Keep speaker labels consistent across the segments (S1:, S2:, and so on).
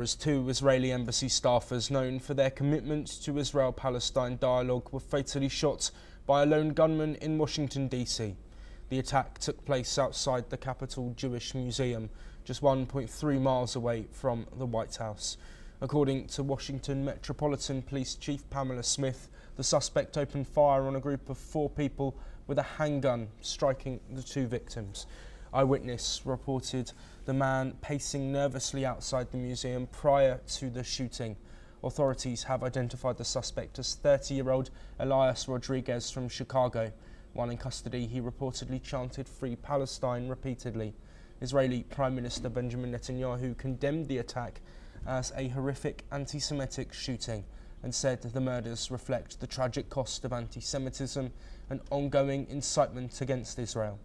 S1: As two Israeli embassy staffers known for their commitment to Israel-Palestine dialogue were fatally shot by a lone gunman in Washington D.C. The attack took place outside the Capitol Jewish Museum, just 1.3 miles away from the White House. According to Washington Metropolitan Police Chief Pamela Smith, the suspect opened fire on a group of 4 people with a handgun, striking the 2 victims. Eyewitness reported the man pacing nervously outside the museum prior to the shooting. Authorities have identified the suspect as 30-year-old Elias Rodriguez from Chicago. While in custody, he reportedly chanted "Free Palestine" repeatedly. Israeli Prime Minister Benjamin Netanyahu condemned the attack as a horrific anti-Semitic shooting and said the murders reflect the tragic cost of anti-Semitism and ongoing incitement against Israel.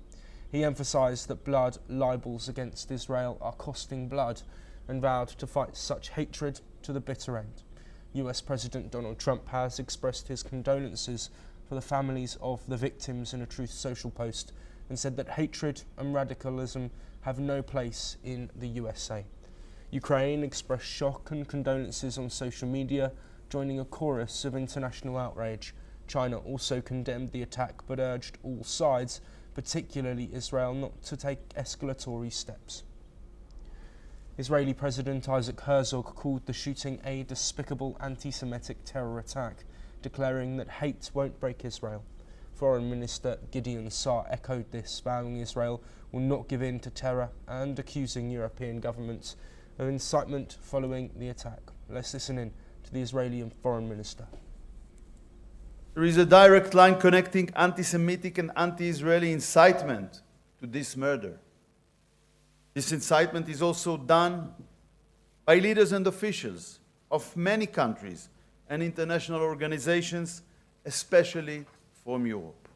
S1: He emphasised that blood libels against Israel are costing blood and vowed to fight such hatred to the bitter end. US President Donald Trump has expressed his condolences for the families of the victims in a Truth Social post and said that hatred and radicalism have no place in the USA. Ukraine expressed shock and condolences on social media, joining a chorus of international outrage. China also condemned the attack but urged all sides, particularly Israel, not to take escalatory steps. Israeli President Isaac Herzog called the shooting a despicable anti-Semitic terror attack, declaring that hate won't break Israel. Foreign Minister Gideon Saar echoed this, vowing Israel will not give in to terror and accusing European governments of incitement following the attack. Let's listen in to the Israeli Foreign Minister.
S2: There is a direct line connecting anti-Semitic and anti-Israeli incitement to this murder. This incitement is also done by leaders and officials of many countries and international organizations, especially from Europe.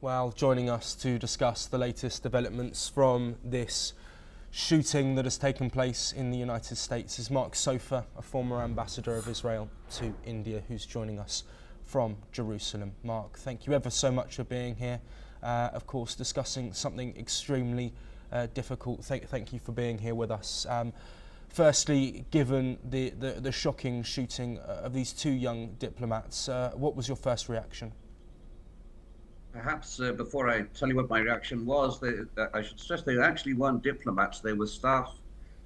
S1: Well, joining us to discuss the latest developments from this shooting that has taken place in the United States is Mark Sofer, a former ambassador of Israel to India, who's joining us from Jerusalem. Mark, thank you ever so much for being here. Of course, discussing something extremely difficult. Thank you for being here with us. Firstly, given the shocking shooting of these 2 young diplomats, what was your first reaction?
S3: Perhaps before I tell you what my reaction was, I should stress they actually weren't diplomats. They were staff,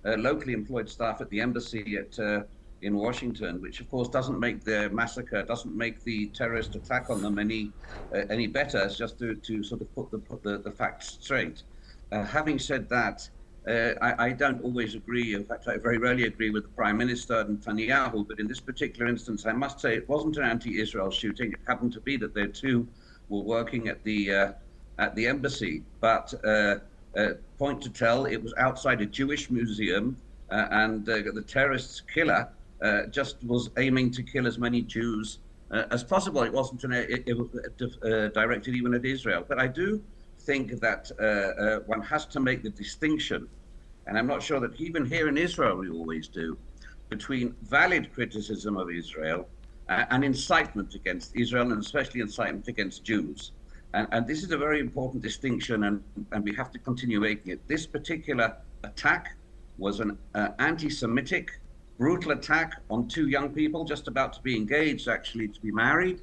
S3: locally employed staff at the embassy in Washington, which of course doesn't make the massacre, doesn't make the terrorist attack on them any better. It's just to sort of put the facts straight. Having said that, I don't always agree. In fact, I very rarely agree with the Prime Minister and Netanyahu. But in this particular instance, I must say it wasn't an anti-Israel shooting. It happened to be that their 2 were working at the embassy, but point to tell, it was outside a Jewish museum, and the terrorist's killer just was aiming to kill as many Jews as possible. It wasn't directed even at Israel. But I do think that one has to make the distinction, and I'm not sure that even here in Israel we always do, between valid criticism of Israel and incitement against Israel, and especially incitement against Jews. And this is a very important distinction, and we have to continue making it. This particular attack was an anti-Semitic, brutal attack on 2 young people just about to be engaged, actually to be married,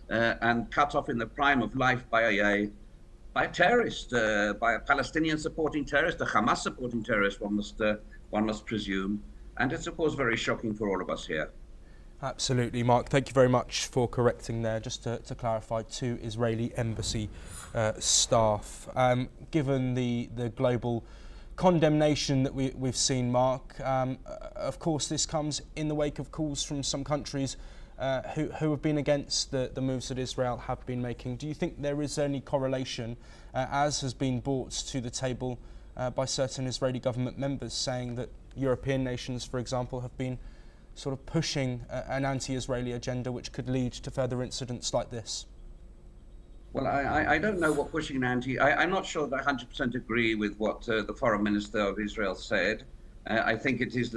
S3: and cut off in the prime of life by a terrorist, by a Palestinian supporting terrorist, a Hamas supporting terrorist, one must presume. And it's of course very shocking for all of us here.
S1: Absolutely, Mark. Thank you very much for correcting there. Just to clarify, 2 Israeli embassy staff. Given the global condemnation that we've seen, Mark, of course this comes in the wake of calls from some countries who have been against the moves that Israel have been making. Do you think there is any correlation, as has been brought to the table by certain Israeli government members, saying that European nations, for example, have been sort of pushing an anti-Israeli agenda which could lead to further incidents like this?
S3: Well, I don't know what pushing an I'm not sure that I 100% agree with what the Foreign Minister of Israel said. I think it is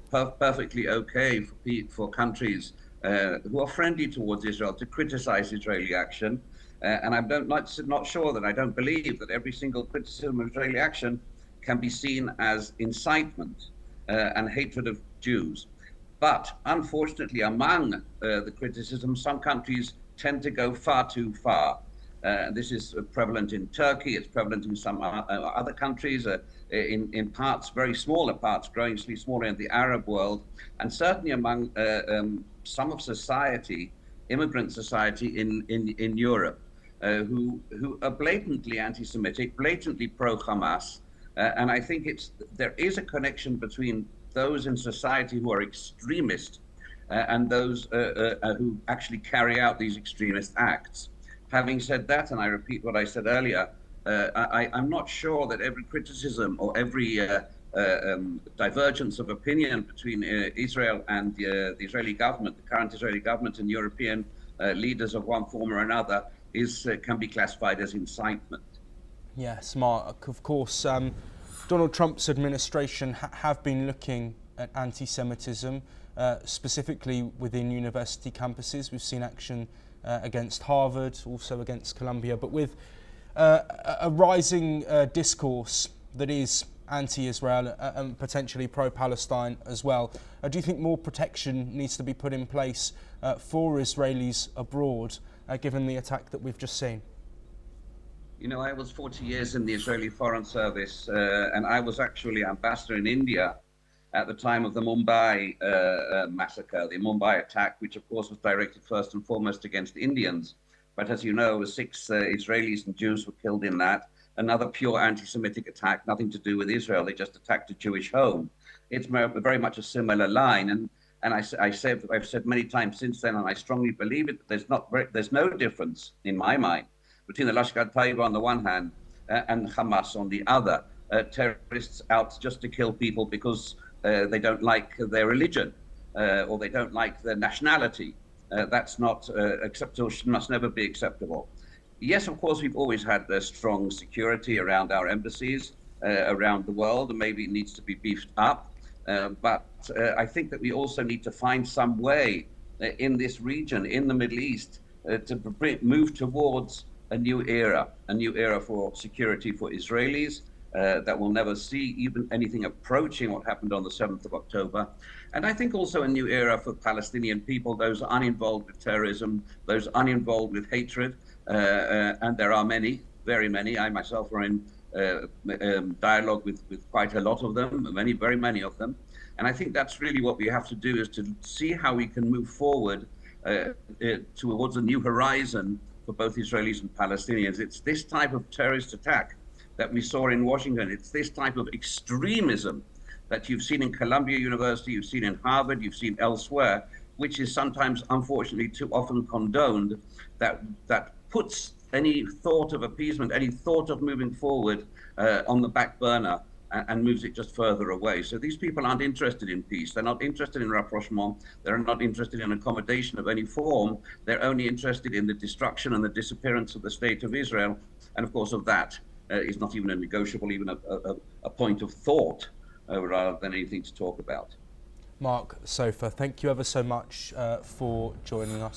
S3: perfectly okay for countries who are friendly towards Israel to criticize Israeli action. And I'm not sure that I don't believe that every single criticism of Israeli action can be seen as incitement. and hatred of Jews. But unfortunately, among the criticism, some countries tend to go far too far. This is prevalent in Turkey, it's prevalent in some other countries, in parts, very smaller parts, growingly smaller in the Arab world, and certainly among some of society, immigrant society in Europe, who are blatantly anti-Semitic, blatantly pro-Hamas. And I think there is a connection between those in society who are extremist and those who actually carry out these extremist acts. Having said that, and I repeat what I said earlier, I'm not sure that every criticism or every divergence of opinion between Israel and the Israeli government, the current Israeli government, and European leaders of one form or another can be classified as incitement.
S1: Yes, Mark, of course, Donald Trump's administration have been looking at anti-Semitism, specifically within university campuses. We've seen action against Harvard, also against Columbia, but with a rising discourse that is anti-Israel and potentially pro-Palestine as well. Do you think more protection needs to be put in place for Israelis abroad, given the attack that we've just seen?
S3: You know, I was 40 years in the Israeli Foreign Service, and I was actually ambassador in India at the time of the Mumbai massacre, the Mumbai attack, which of course was directed first and foremost against Indians. But as you know, 6 Israelis and Jews were killed in that. Another pure anti-Semitic attack, nothing to do with Israel. They just attacked a Jewish home. It's very much a similar line. And I've said many times since then, and I strongly believe it, there's no difference in my mind between the Lashkar-e-Taiba on the one hand and Hamas on the other. Terrorists out just to kill people because they don't like their religion or they don't like their nationality. That's not acceptable, must never be acceptable. Yes, of course, we've always had strong security around our embassies around the world, and maybe it needs to be beefed up. But I think that we also need to find some way in this region, in the Middle East, to move towards a new era for security for Israelis that will never see even anything approaching what happened on the 7th of October. And I think also a new era for Palestinian people, those uninvolved with terrorism, those uninvolved with hatred. And there are many, very many. I myself are in dialogue with quite a lot of them, very many of them. And I think that's really what we have to do, is to see how we can move forward towards a new horizon for both Israelis and Palestinians. It's this type of terrorist attack that we saw in Washington. It's this type of extremism that you've seen in Columbia University, you've seen in Harvard, you've seen elsewhere, which is sometimes, unfortunately, too often condoned, that puts any thought of appeasement, any thought of moving forward on the back burner and moves it just further away. So these people aren't interested in peace. They're not interested in rapprochement. They're not interested in accommodation of any form. They're only interested in the destruction and the disappearance of the state of Israel. And of course, of that is not even a negotiable, even a point of thought rather than anything to talk about.
S1: Mark Sofer, thank you ever so much for joining us.